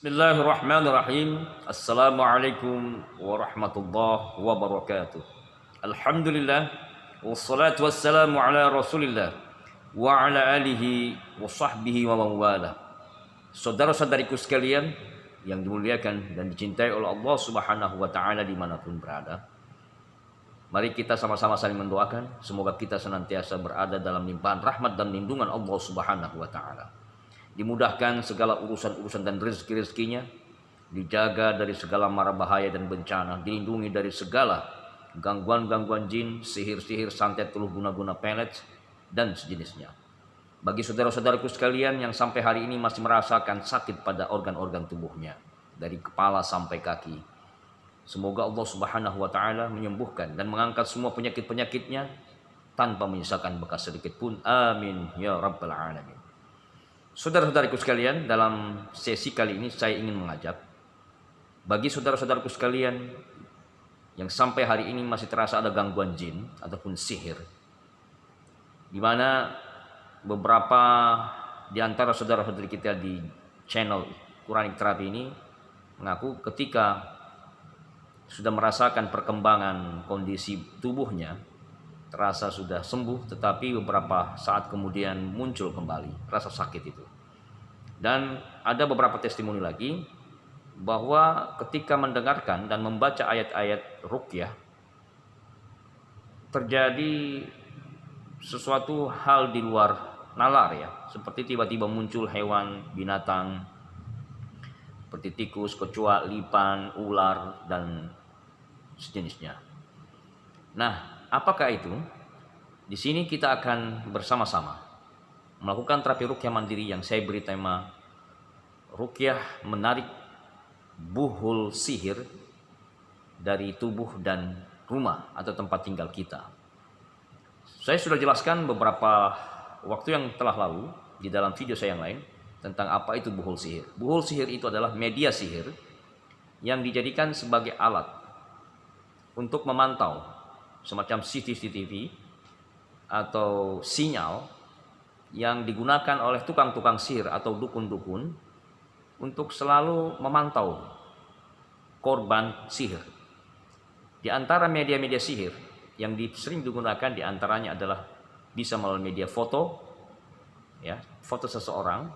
Bismillahirrahmanirrahim. Assalamualaikum warahmatullahi wabarakatuh. Alhamdulillah wassalatu wassalamu ala Rasulillah wa ala alihi wa sahbihi wa mawala. Saudara-saudariku sekalian yang dimuliakan dan dicintai oleh Allah Subhanahu wa taala dimanapun berada. Mari kita sama-sama saling mendoakan semoga kita senantiasa berada dalam limpahan rahmat dan lindungan Allah Subhanahu wa taala. Dimudahkan segala urusan-urusan dan rezeki-rezekinya, dijaga dari segala mara bahaya dan bencana, dilindungi dari segala gangguan-gangguan jin, sihir-sihir, santet, teluh guna-guna pelet, dan sejenisnya. Bagi saudara-saudaraku sekalian yang sampai hari ini masih merasakan sakit pada organ-organ tubuhnya, dari kepala sampai kaki, semoga Allah Subhanahu wa taala menyembuhkan dan mengangkat semua penyakit-penyakitnya tanpa menyisakan bekas sedikit pun. Amin ya rabbal alamin. Saudara-saudaraku sekalian, dalam sesi kali ini saya ingin mengajak bagi saudara-saudaraku sekalian yang sampai hari ini masih terasa ada gangguan jin ataupun sihir, di mana beberapa di antara saudara-saudari kita di channel Quranic Therapy ini mengaku ketika sudah merasakan perkembangan kondisi tubuhnya terasa sudah sembuh, tetapi beberapa saat kemudian muncul kembali rasa sakit itu. Dan ada beberapa testimoni lagi bahwa ketika mendengarkan dan membaca ayat-ayat ruqyah terjadi sesuatu hal di luar nalar ya, seperti tiba-tiba muncul hewan, binatang seperti tikus, kecoa, lipan, ular dan sejenisnya. Nah, apakah itu? Di sini kita akan bersama-sama melakukan terapi ruqyah mandiri yang saya beri tema ruqyah menarik buhul sihir dari tubuh dan rumah atau tempat tinggal kita. Saya sudah jelaskan beberapa waktu yang telah lalu di dalam video saya yang lain tentang apa itu buhul sihir. Buhul sihir itu adalah media sihir yang dijadikan sebagai alat untuk memantau semacam CCTV atau sinyal yang digunakan oleh tukang-tukang sihir atau dukun-dukun untuk selalu memantau korban sihir. Di antara media-media sihir yang sering digunakan di antaranya adalah bisa melalui media foto, ya, foto seseorang,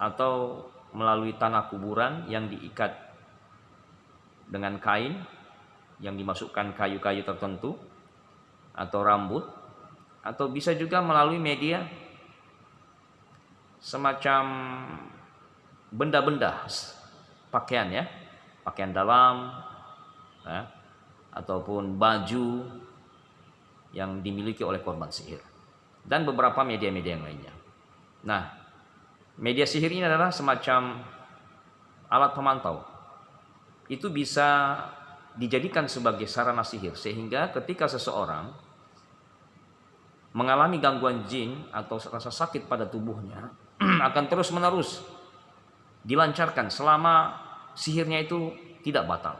atau melalui tanah kuburan yang diikat dengan kain yang dimasukkan kayu-kayu tertentu atau rambut, atau bisa juga melalui media semacam benda-benda pakaian ya, pakaian dalam ya, ataupun baju yang dimiliki oleh korban sihir dan beberapa media-media yang lainnya. Nah, media sihir ini adalah semacam alat pemantau. Itu bisa dijadikan sebagai sarana sihir sehingga ketika seseorang mengalami gangguan jin atau rasa sakit pada tubuhnya akan terus-menerus dilancarkan selama sihirnya itu tidak batal.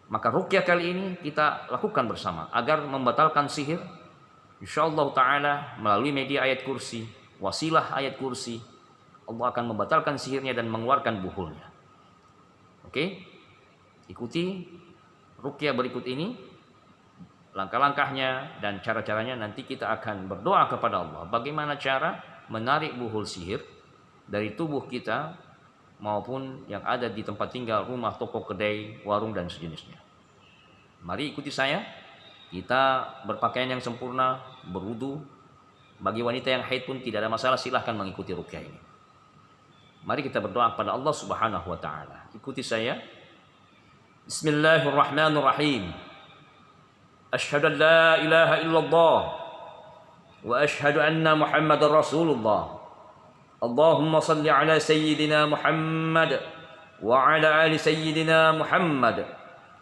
Maka ruqyah kali ini kita lakukan bersama agar membatalkan sihir. Insyaallah taala melalui media ayat kursi, wasilah ayat kursi, Allah akan membatalkan sihirnya dan mengeluarkan buhulnya. Oke? Ikuti ruqyah berikut ini, langkah-langkahnya dan cara-caranya. Nanti kita akan berdoa kepada Allah bagaimana cara menarik buhul sihir dari tubuh kita maupun yang ada di tempat tinggal, rumah, toko, kedai, warung dan sejenisnya. Mari ikuti saya. Kita berpakaian yang sempurna, berwudu. Bagi wanita yang haid pun tidak ada masalah, silahkan mengikuti ruqyah ini. Mari kita berdoa kepada Allah Subhanahu wa taala. Ikuti saya. Bismillahirrahmanirrahim. Asyhadu an la ilaha illallah wa asyhadu anna Muhammadar Rasulullah. Allahumma salli ala sayyidina Muhammad wa ala ali sayyidina Muhammad.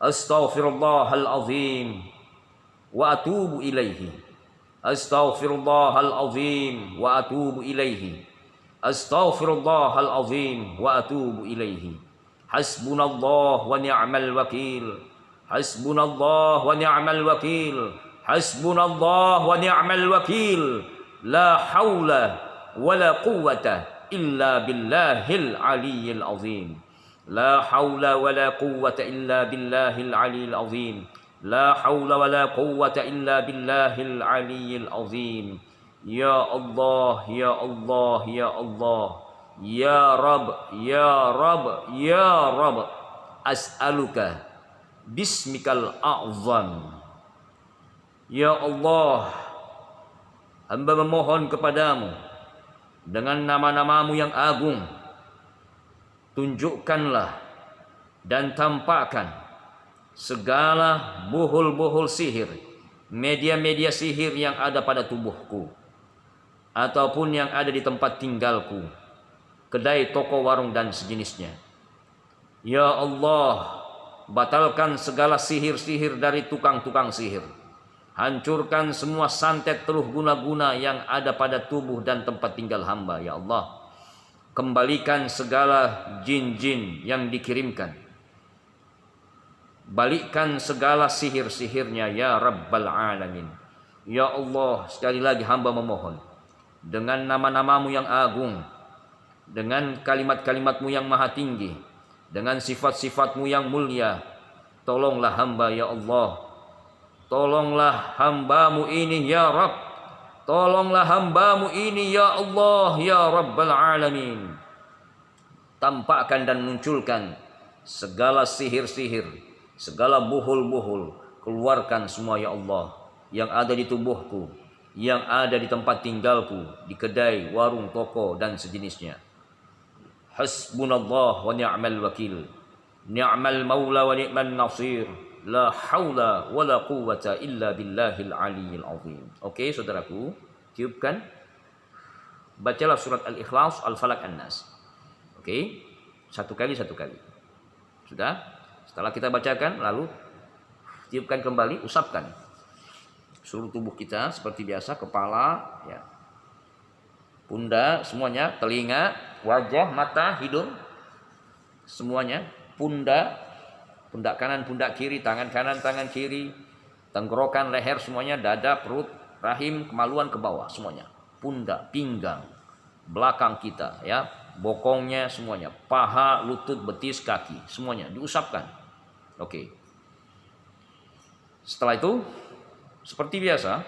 Astaghfirullahal azim wa atubu ilaihi. Astaghfirullahal azim wa atubu ilaihi. Astaghfirullahal azim wa atubu ilaihi. Hasbunallah wa ni'mal wakil. Hasbunallah wa ni'mal wakil. Hasbunallah wa ni'mal wakil. La haula wa la quwwata illa billahil aliyyil azim. لا حول ولا قوة إلا بالله العلي العظيم لا حول ولا قوة إلا بالله العلي العظيم يا الله يا الله يا الله يا رب يا رب يا رب أسألك باسمك الأعظم. Ya Allah, hamba memohon kepadamu dengan nama-namamu yang agung, tunjukkanlah dan tampakkan segala buhul-buhul sihir, media-media sihir yang ada pada tubuhku, ataupun yang ada di tempat tinggalku, kedai, toko, warung, dan sejenisnya. Ya Allah, batalkan segala sihir-sihir dari tukang-tukang sihir. Hancurkan semua santet teluh guna-guna yang ada pada tubuh dan tempat tinggal hamba, ya Allah. Kembalikan segala jin-jin yang dikirimkan. Balikkan segala sihir-sihirnya, ya Rabbal Alamin. Ya Allah, sekali lagi hamba memohon, dengan nama-namamu yang agung, dengan kalimat-kalimatmu yang maha tinggi, dengan sifat-sifatmu yang mulia, tolonglah hamba, ya Allah. Tolonglah hambamu ini, ya Rabb. Tolonglah hambamu ini, ya Allah, ya Rabbal Alamin. Tampakkan dan munculkan segala sihir-sihir, segala buhul-buhul. Keluarkan semua, ya Allah, yang ada di tubuhku, yang ada di tempat tinggalku, di kedai, warung, toko, dan sejenisnya. Hasbunallah wa ni'mal wakil. Ni'mal maula wa ni'mal nasir. La haula wa la quwwata illa billahil aliyil azim. Oke, saudaraku, tiupkan. Bacalah surat Al-Ikhlas, Al-Falaq, An-Nas. Oke, satu kali. Sudah? Setelah kita bacakan, lalu tiupkan kembali, usapkan seluruh tubuh kita seperti biasa, kepala, ya, pundak, semuanya, telinga, wajah, mata, hidung, semuanya, pundak kanan, pundak kiri, tangan kanan, tangan kiri, tenggorokan, leher, semuanya, dada, perut, rahim, kemaluan, ke bawah, semuanya, pundak, pinggang, belakang kita, ya, bokongnya, semuanya, paha, lutut, betis, kaki, semuanya diusapkan. Oke. Setelah itu, seperti biasa,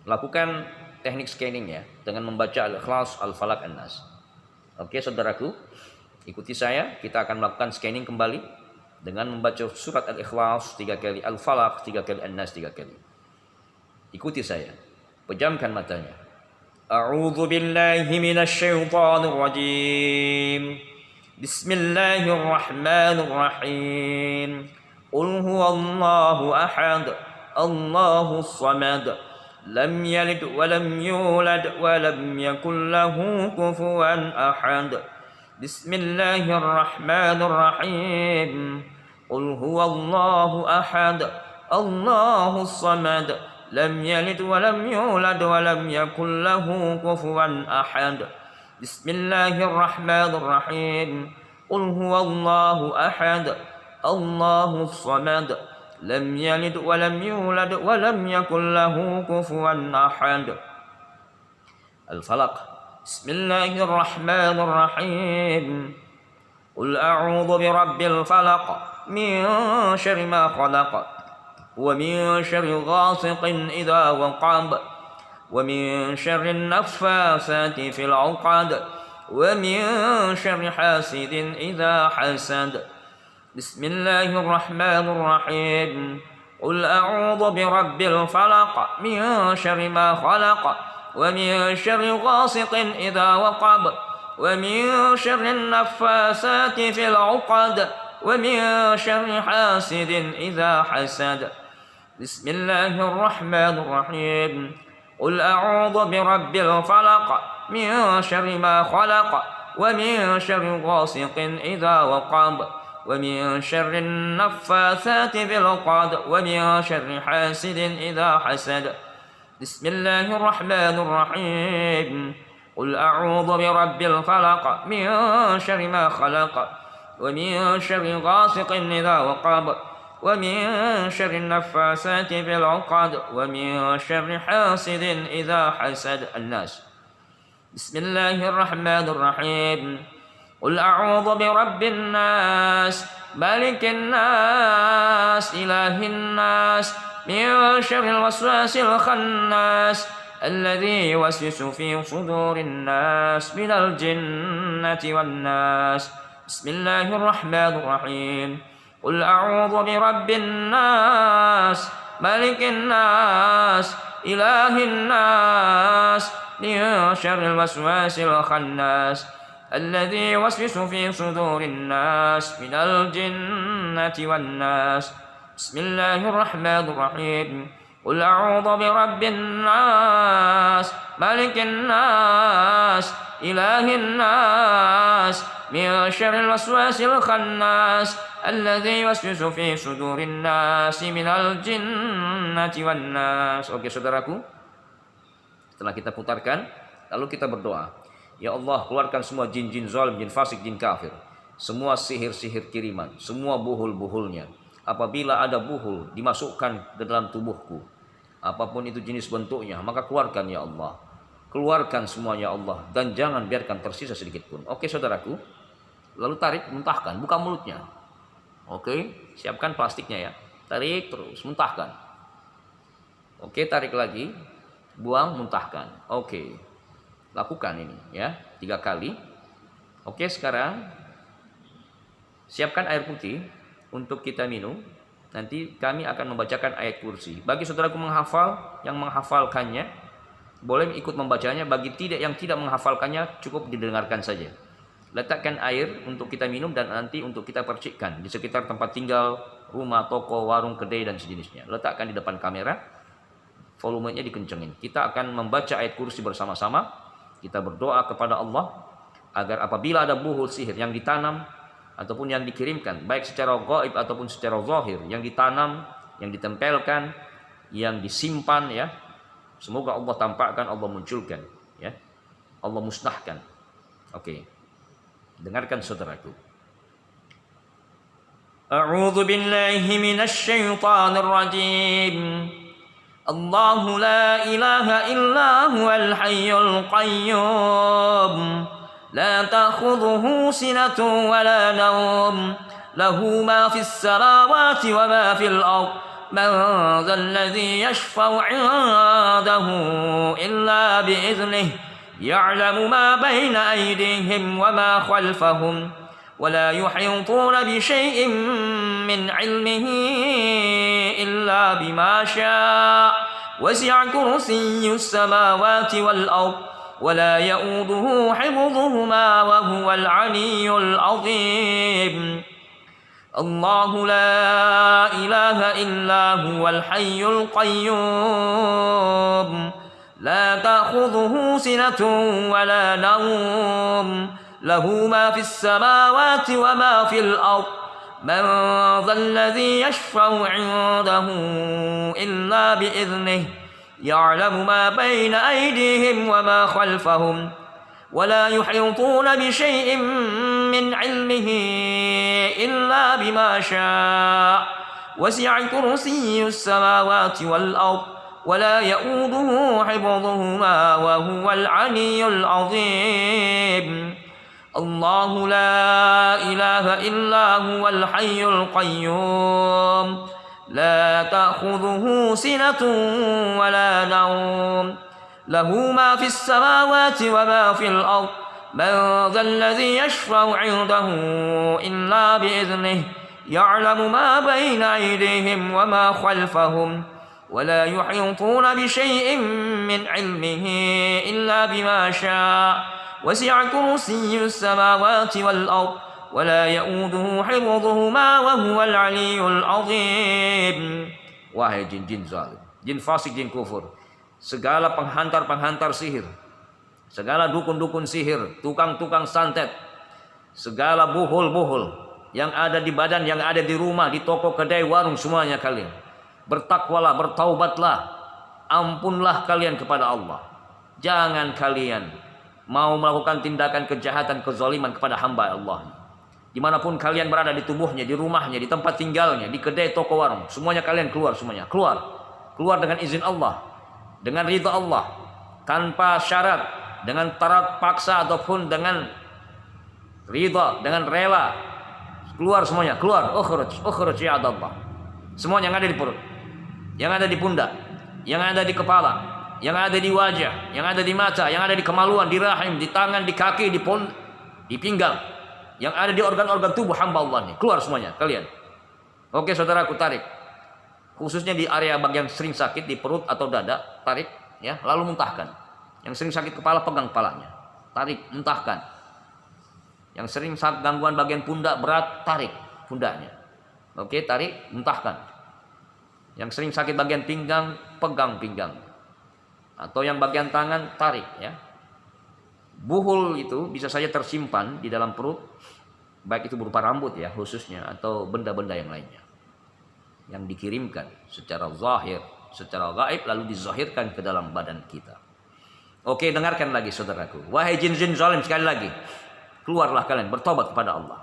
lakukan teknik scanning, ya, dengan membaca Al-Ikhlas, Al-Falaq, An-Nas. Oke, saudaraku, ikuti saya. Kita akan melakukan scanning kembali dengan membaca surat Al-Ikhlas 3 kali, Al-Falaq 3 kali, An-Nas 3 kali. Ikuti saya. Pejamkan matanya. A'udzu billahi minasy syaithanir rajim. Bismillahirrahmanirrahim. Qul huwallahu ahad, Allahus samad. Lam yalid wa lam yulad wa lam yakul lahu kufuwan ahad. Bismillahirrahmanirrahim. Qul huwallahu ahad, Allahus samad. Lam yalid wa lam yulad wa lam yakul lahu kufuwan ahad. Bismillahirrahmanirrahim. Qul huwallahu ahad, Allahus samad. Lam yalid wa lam yulad wa lam yakul lahu kufuwan ahad. Al-Falaq. Bismillahirrahmanirrahim. Qul a'udzu birabbil falaq min syarri ma khalaq wa min syarri ghasiqin idza waqab wa min syarri naffasati fil 'uqad wa min syarri hasidin idza hasad. Bismillahirrahmanirrahim. Qul a'udzu birabbil falaq min syarri ma khalaq ومن شر غاسق إذا وقب ومن شر النفاسات في العقد ومن شر حاسد إذا حسد. بسم الله الرحمن الرحيم. قل أعوذ برب الفلق من شر ما خلق ومن شر غاسق إذا وقب ومن شر النفاسات في العقد ومن شر حاسد إذا حسد. بسم الله الرحمن الرحيم. قل أعوذ برب الفلق من شر ما خلق ومن شر غاسق إذا وقب ومن شر النفاسات في العقد ومن شر حاسد إذا حسد. الناس. بسم الله الرحمن الرحيم. قل أعوذ برب الناس ملك الناس إله الناس من شر الوسواس الخناس الذي يوسوس في صدور الناس من الجنة والناس بسم الله الرحمن الرحيم قل أعوذ برب الناس ملك الناس إله الناس من شر الوسواس الخناس الذي يوسوس في صدور الناس من الجنة والناس بسم الله الرحمن الرحيم قل أعوذ برب الناس ملك الناس إله الناس من شر الوسواس الخناس الذي يوسوس في صدور الناس من الجنة والناس. Oke saudaraku, setelah kita putarkan, lalu kita berdoa. Ya Allah, keluarkan semua jin-jin zalim, jin fasik, jin kafir, semua sihir-sihir kiriman, semua buhul-buhulnya. Apabila ada buhul dimasukkan ke dalam tubuhku, apapun itu jenis bentuknya, maka keluarkan ya Allah. Keluarkan semuanya ya Allah, dan jangan biarkan tersisa sedikit pun. Oke saudaraku, lalu tarik, muntahkan, buka mulutnya. Oke, siapkan plastiknya ya. Tarik terus, muntahkan. Oke, tarik lagi, buang, muntahkan. Oke, lakukan ini ya 3 kali. Oke, sekarang siapkan air putih untuk kita minum. Nanti kami akan membacakan ayat kursi. Bagi saudaraku yang menghafalkannya boleh ikut membacanya. Bagi yang tidak menghafalkannya cukup didengarkan saja. Letakkan air untuk kita minum dan nanti untuk kita percikkan di sekitar tempat tinggal, rumah, toko, warung, kedai dan sejenisnya. Letakkan di depan kamera, volumenya dikencengin. Kita akan membaca ayat kursi bersama-sama. Kita berdoa kepada Allah agar apabila ada buhul sihir yang ditanam ataupun yang dikirimkan, baik secara gaib ataupun secara zahir, yang ditanam, yang ditempelkan, yang disimpan ya, semoga Allah tampakkan, Allah munculkan ya, Allah musnahkan. Oke, dengarkan saudaraku. A'udzu billahi minasy syaithanir rajim. Allahu la ilaha illa huwal hayyul qayyum. لا تأخذه سنة ولا نوم له ما في السماوات وما في الأرض من ذا الذي يشفع عنده إلا بإذنه يعلم ما بين أيديهم وما خلفهم ولا يحيطون بشيء من علمه إلا بما شاء وسع كرسي السماوات والأرض ولا يؤوده حفظهما وهو العلي العظيم الله لا إله إلا هو الحي القيوم لا تأخذه سنة ولا نوم له ما في السماوات وما في الأرض من ذا الذي يشفع عنده إلا بإذنه يعلم ما بين أيديهم وما خلفهم ولا يحيطون بشيء من علمه إلا بما شاء وسع كرسي السماوات والأرض ولا يؤوده حفظهما وهو العلي العظيم الله لا إله إلا هو الحي القيوم لا تأخذه سنة ولا نوم له ما في السماوات وما في الأرض من ذا الذي يشفع عنده إلا بإذنه يعلم ما بين أيديهم وما خلفهم ولا يحيطون بشيء من علمه إلا بما شاء وسع كرسي السماوات والأرض ولا يؤوده حفظهما وهو العلي العظيم. Wahai jin-jin zalim, jin fasik, jin kufur, segala penghantar-penghantar sihir, segala dukun-dukun sihir, tukang-tukang santet, segala buhul-buhul yang ada di badan, yang ada di rumah, di toko, kedai, warung, semuanya kalian bertakwalah, bertaubatlah, ampunlah kalian kepada Allah. Jangan kalian mau melakukan tindakan kejahatan, kezaliman kepada hamba Allah. Dimanapun kalian berada, di tubuhnya, di rumahnya, di tempat tinggalnya, di kedai, toko, warung, semuanya kalian keluar, semuanya keluar dengan izin Allah, dengan ridha Allah, tanpa syarat, dengan tarat paksa ataupun dengan Ridha dengan rela. Keluar semuanya, keluar. Ukhruj ya Allah. Semuanya yang ada di perut, yang ada di pundak, yang ada di kepala, yang ada di wajah, yang ada di mata, yang ada di kemaluan, di rahim, di tangan, di kaki, di pinggang, yang ada di organ-organ tubuh hamba Allah ini. Keluar semuanya kalian. Oke saudaraku, tarik. Khususnya di area bagian sering sakit di perut atau dada, tarik ya, lalu muntahkan. Yang sering sakit kepala, pegang kepalanya. Tarik, muntahkan. Yang sering gangguan bagian pundak berat, tarik pundaknya. Oke, tarik, muntahkan. Yang sering sakit bagian pinggang, pegang pinggang. Atau yang bagian tangan, tarik ya. Buhul itu bisa saja tersimpan di dalam perut, baik itu berupa rambut ya khususnya, atau benda-benda yang lainnya yang dikirimkan secara zahir, secara gaib, lalu dizahirkan ke dalam badan kita. Oke, dengarkan lagi saudaraku. Wahai jin-jin zalim, sekali lagi, keluarlah kalian, bertobat kepada Allah.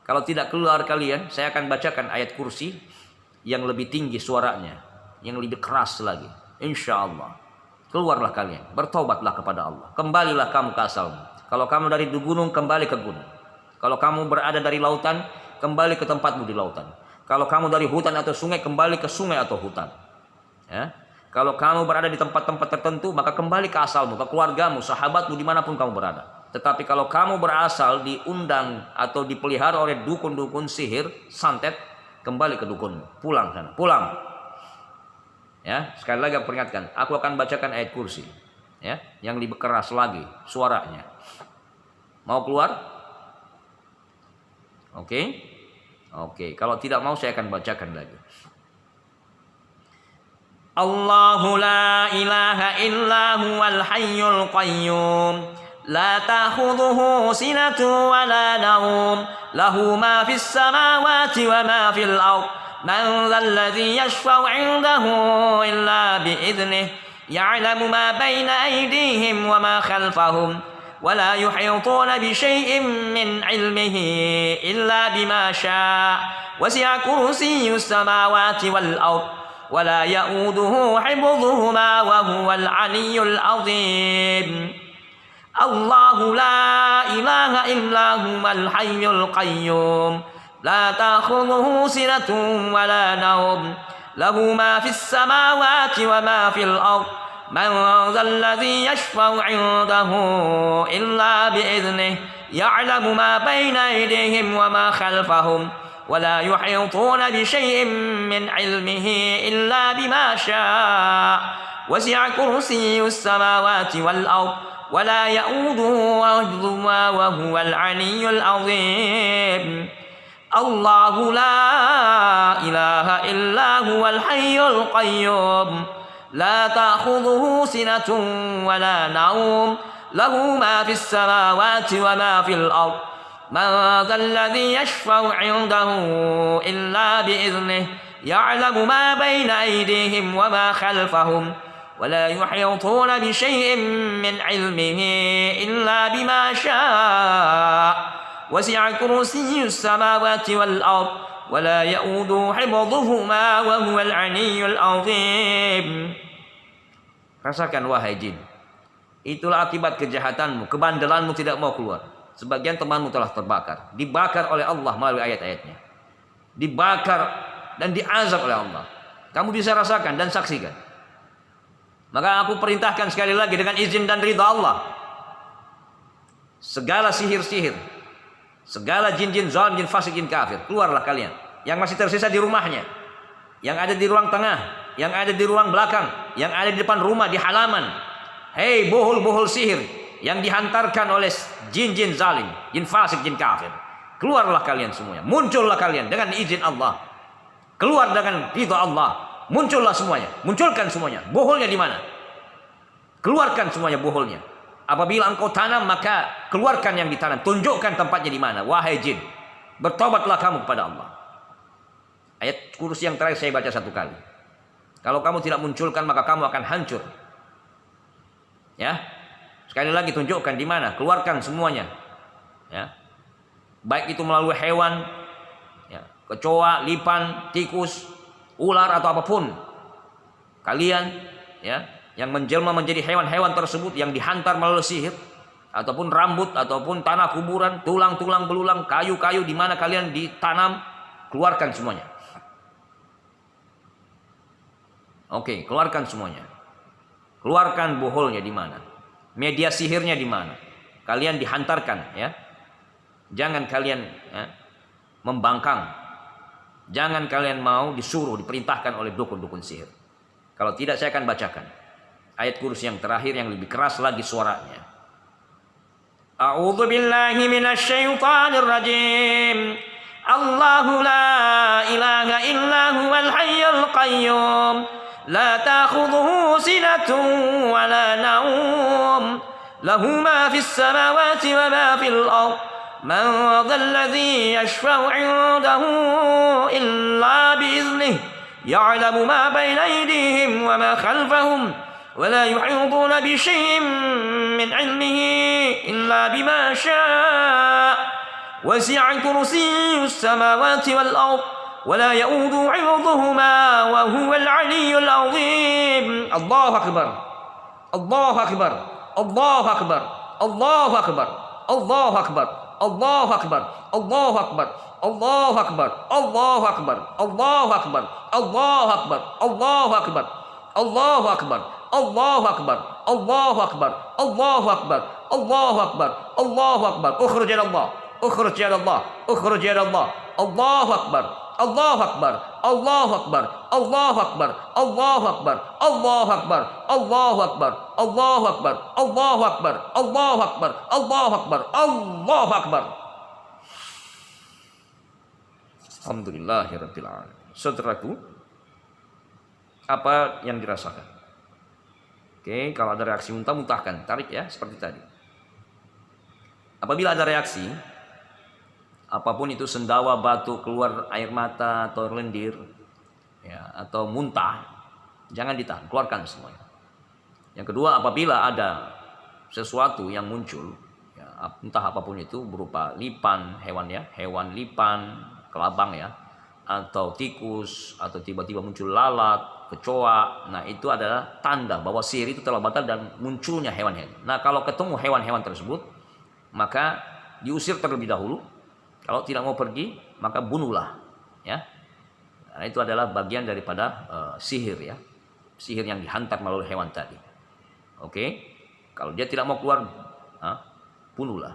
Kalau tidak keluar kalian, saya akan bacakan ayat kursi yang lebih tinggi suaranya, yang lebih keras lagi. Insya Allah. Keluarlah kalian, bertobatlah kepada Allah. Kembalilah kamu ke asalmu. Kalau kamu dari gunung, kembali ke gunung. Kalau kamu berada dari lautan, kembali ke tempatmu di lautan. Kalau kamu dari hutan atau sungai, kembali ke sungai atau hutan. Ya. Kalau kamu berada di tempat-tempat tertentu, maka kembali ke asalmu, ke keluargamu, sahabatmu, dimanapun kamu berada. Tetapi kalau kamu berasal diundang atau dipelihara oleh dukun-dukun sihir, santet, kembali ke dukunmu. Pulang sana, pulang. Ya, sekali lagi aku peringatkan, aku akan bacakan ayat kursi. Ya, yang lebih keras lagi suaranya. Mau keluar? Oke. Oke, kalau tidak mau saya akan bacakan lagi. Allahu la ilaha illa huwal hayyul qayyum. La ta'khudhuhu sinatun wa la nawm. Lahu ma fis samawati wa ma fil ardh. Man dhal ladzi yashfa'u 'indahu illa bi idhnihi. Ya'lamu ma baina aydihim wa ma khalfahum. ولا يحيطون بشيء من علمه إلا بما شاء وسع كرسي السماوات والأرض ولا يؤوده حفظهما وهو العلي العظيم الله لا إله إلا هو الحي القيوم لا تأخذه سنة ولا نوم له ما في السماوات وما في الأرض من ذا الذي يشفع عنده إلا بإذنه يعلم ما بين أيديهم وما خلفهم ولا يحيطون بشيء من علمه إلا بما شاء وسع كرسي السماوات والأرض ولا يؤوده حفظهما وهو العلي العظيم الله لا إله إلا هو الحي القيوم لا تأخذه سنة ولا نوم له ما في السماوات وما في الأرض من ذا الذي يشفع عنده إلا بإذنه يعلم ما بين أيديهم وما خلفهم ولا يحيطون بشيء من علمه إلا بما شاء وسع كرسي السماوات والأرض ولا يؤود حفظهما وهو العلي العظيم. Rasakan wahai jin, itulah akibat kejahatanmu, kebandelanmu tidak mau keluar. Sebagian temanmu telah terbakar, dibakar oleh Allah melalui ayat-ayatnya, dibakar dan diazab oleh Allah. Kamu bisa rasakan dan saksikan. Maka aku perintahkan sekali lagi dengan izin dan ridha Allah, segala sihir-sihir, segala jin-jin zalim, jin fasik, jin kafir, keluarlah kalian. Yang masih tersisa di rumahnya, yang ada di ruang tengah, yang ada di ruang belakang, yang ada di depan rumah, di halaman. Hei bohol-bohol sihir yang dihantarkan oleh jin-jin zalim, jin fasik, jin kafir, keluarlah kalian semuanya. Muncullah kalian dengan izin Allah. Keluar dengan ridha Allah. Muncullah semuanya. Munculkan semuanya. Boholnya di mana? Keluarkan semuanya boholnya. Apabila engkau tanam, maka keluarkan yang ditanam. Tunjukkan tempatnya di mana. Wahai jin, bertobatlah kamu kepada Allah. Ayat kursi yang terakhir saya baca satu kali. Kalau kamu tidak munculkan, maka kamu akan hancur. Ya, sekali lagi tunjukkan di mana. Keluarkan semuanya. Ya, baik itu melalui hewan, ya, kecoa, lipan, tikus, ular atau apapun. Kalian, ya, yang menjelma menjadi hewan-hewan tersebut yang dihantar melalui sihir, ataupun rambut, ataupun tanah kuburan, tulang-tulang belulang, kayu-kayu di mana kalian ditanam, keluarkan semuanya. Oke, keluarkan semuanya. Keluarkan boholnya di mana, media sihirnya di mana. Kalian dihantarkan, ya. Jangan kalian membangkang. Jangan kalian mau disuruh, diperintahkan oleh dukun-dukun sihir. Kalau tidak, saya akan bacakan ayat kursi yang terakhir yang lebih keras lagi suaranya. A'udzu billahi minasy syaithanir rajim. Allahu la ilaha illa huwal hayyul qayyum. La ta'khudhuhu sinatun wa la nawm. Lahu ma fis samawati wa ma fil ardh. Man dhal ladzi yashfa'u 'indahu illa bi'iznihi. Ya'lamu ma bayna aydihim wa ma khalfahum. ولا يحيطون بشيء من علمه إلا بما شاء وسع كرسيه السماوات والأرض ولا يؤود حفظهما وهو العلي العظيم. الله أكبر الله أكبر الله أكبر الله أكبر الله أكبر الله أكبر الله أكبر الله أكبر الله أكبر الله أكبر الله أكبر الله أكبر الله أكبر الله أكبر الله أكبر الله أكبر الله أكبر الله أكبر. اخرج يا الله اخرج يا الله اخرج يا الله. الله أكبر الله أكبر الله أكبر الله أكبر الله أكبر الله أكبر الله أكبر الله أكبر الله أكبر الله أكبر الله أكبر الله أكبر. Alhamdulillahirabbil alamin. Saudaraku, apa yang dirasakan? Oke, kalau ada reaksi muntah-muntahkan, tarik ya, seperti tadi. Apabila ada reaksi, apapun itu, sendawa, batu, keluar air mata atau lendir, ya, atau muntah, jangan ditahan, keluarkan semuanya. Yang kedua, apabila ada sesuatu yang muncul, ya, entah apapun itu, berupa lipan hewan, ya, hewan lipan, kelabang, ya, atau tikus, atau tiba-tiba muncul lalat, kecoa, nah itu adalah tanda bahwa sihir itu telah batal dan munculnya hewan-hewan. Nah, kalau ketemu hewan-hewan tersebut, maka diusir terlebih dahulu. Kalau tidak mau pergi, maka bunuhlah, ya. Nah, itu adalah bagian daripada sihir, ya, sihir yang dihantar melalui hewan tadi. Oke, kalau dia tidak mau keluar, bunuhlah.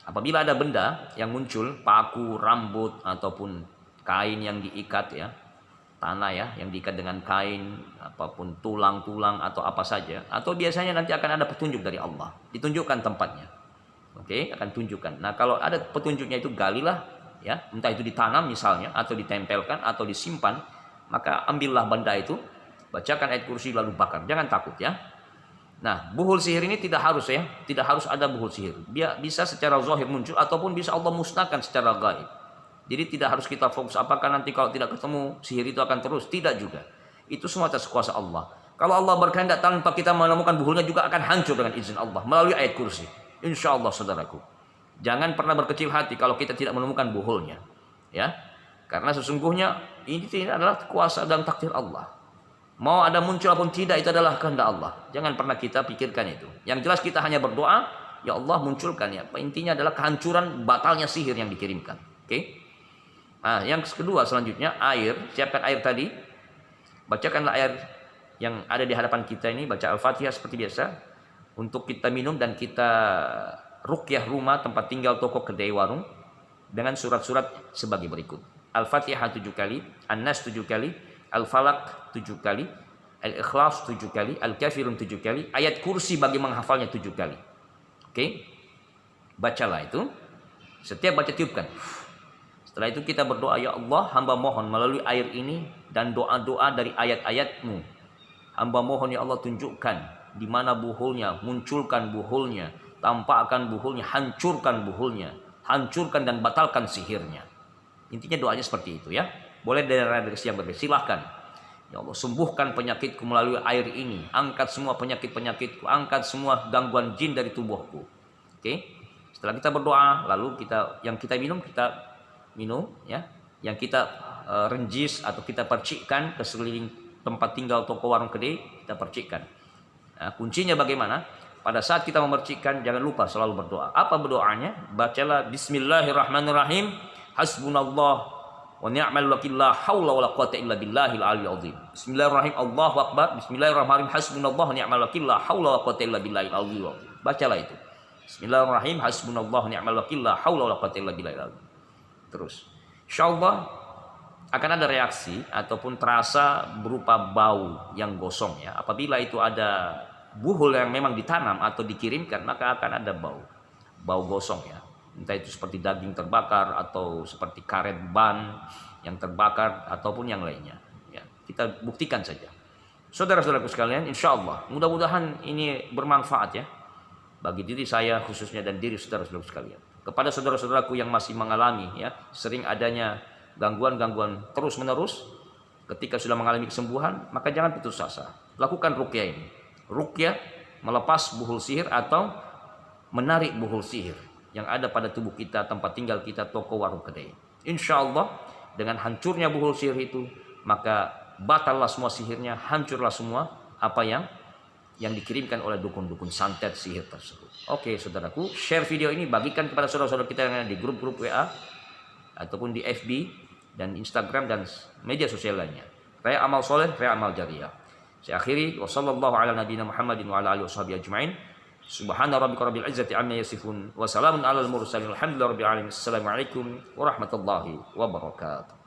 Apabila ada benda yang muncul, paku, rambut, ataupun kain yang diikat, ya, tanah, ya, yang diikat dengan kain, apapun, tulang-tulang atau apa saja, atau biasanya nanti akan ada petunjuk dari Allah, ditunjukkan tempatnya. Oke, akan tunjukkan. Nah, kalau ada petunjuknya itu, galilah, ya, entah itu ditanam misalnya, atau ditempelkan, atau disimpan, maka ambillah benda itu, bacakan ayat kursi lalu bakar, jangan takut, ya. Nah, buhul sihir ini tidak harus, ya, tidak harus ada buhul sihir. Dia bisa secara zahir muncul, ataupun bisa Allah musnahkan secara gaib. Jadi tidak harus kita fokus apakah nanti kalau tidak ketemu sihir itu akan terus. Tidak juga. Itu semua atas kuasa Allah. Kalau Allah berkehendak tanpa kita menemukan buhulnya juga akan hancur dengan izin Allah melalui ayat kursi. Insya Allah, saudaraku. Jangan pernah berkecil hati kalau kita tidak menemukan buhulnya. Ya, karena sesungguhnya ini adalah kuasa dan takdir Allah. Mau ada muncul apun tidak, itu adalah kehendak Allah. Jangan pernah kita pikirkan itu. Yang jelas kita hanya berdoa, ya Allah munculkan, ya. Intinya adalah kehancuran batalnya sihir yang dikirimkan. Oke? Nah, yang kedua selanjutnya air. Siapkan air tadi. Bacakanlah air yang ada di hadapan kita ini. Baca Al-Fatihah seperti biasa. Untuk kita minum dan kita ruqyah rumah, tempat tinggal, toko, kedai, warung. Dengan surat-surat sebagai berikut. Al-Fatihah 7 kali. An-Nas 7 kali. Al-Falaq 7 kali. Al-Ikhlas 7 kali. Al-Kafirun 7 kali. Ayat kursi bagi menghafalnya 7 kali. Oke? Bacalah itu. Setiap baca tiupkan. Setelah itu kita berdoa, ya Allah, hamba mohon melalui air ini dan doa-doa dari ayat-ayat-Mu. Hamba mohon, ya Allah, tunjukkan di mana buhulnya, munculkan buhulnya, tampakkan buhulnya, hancurkan buhulnya, hancurkan dan batalkan sihirnya. Intinya doanya seperti itu, ya. Boleh dari redaksi yang berbeda, silahkan. Ya Allah, sembuhkan penyakitku melalui air ini. Angkat semua penyakit-penyakitku, angkat semua gangguan jin dari tubuhku. Oke? Setelah kita berdoa, lalu yang kita minum, ya, yang kita renjis atau kita percikkan ke sekeliling tempat tinggal, toko, warung, kedai, kita percikkan. Nah, kuncinya bagaimana? pada saat kita memercikkan jangan lupa selalu berdoa. Apa berdoanya? Bacalah Bismillahirrahmanirrahim. Hasbunallah wa ni'mal wakil, la haula wala quwata illa billahil aliyyil azim. Bismillahirrahmanirrahim. Allahu akbar. Bismillahirrahmanirrahim. Hasbunallah wa ni'mal wakil, la haula wala quwata illa billahil aliyyil azim. Bacalah itu. Bismillahirrahmanirrahim. Hasbunallah wa ni'mal wakil, la haula wala quwata illa billahil azim. Terus insyaallah akan ada reaksi ataupun terasa berupa bau yang gosong ya. Apabila itu ada buhul yang memang ditanam atau dikirimkan, maka akan ada bau gosong ya. Entah itu seperti daging terbakar atau seperti karet ban yang terbakar ataupun yang lainnya ya. Kita buktikan saja. Saudara-saudaraku sekalian, insya Allah mudah-mudahan ini bermanfaat ya bagi diri saya khususnya dan diri saudara-saudaraku sekalian. Kepada saudara-saudaraku yang masih mengalami ya sering adanya gangguan-gangguan terus-menerus, ketika sudah mengalami kesembuhan maka jangan putus asa. Lakukan ruqyah ini. Ruqyah melepas buhul sihir atau menarik buhul sihir yang ada pada tubuh kita, tempat tinggal kita, toko, warung, kedai. Insya Allah dengan hancurnya buhul sihir itu maka batallah semua sihirnya, hancurlah semua apa yang dikirimkan oleh dukun-dukun santet sihir tersebut. Oke saudaraku, share video ini, bagikan kepada saudara-saudara kita yang ada di grup-grup WA ataupun di FB dan Instagram dan media sosial lainnya. Raya amal soleh, raya amal jariyah. Saya akhiri, wassallallahu ala nabiyina Muhammadin wa ala alihi washabihi ajma'in. Subhana rabbika rabbil izzati amma yasifun wa salamun alal mursalin walhamdulillahi rabbil alamin. Assalamualaikum warahmatullahi wabarakatuh.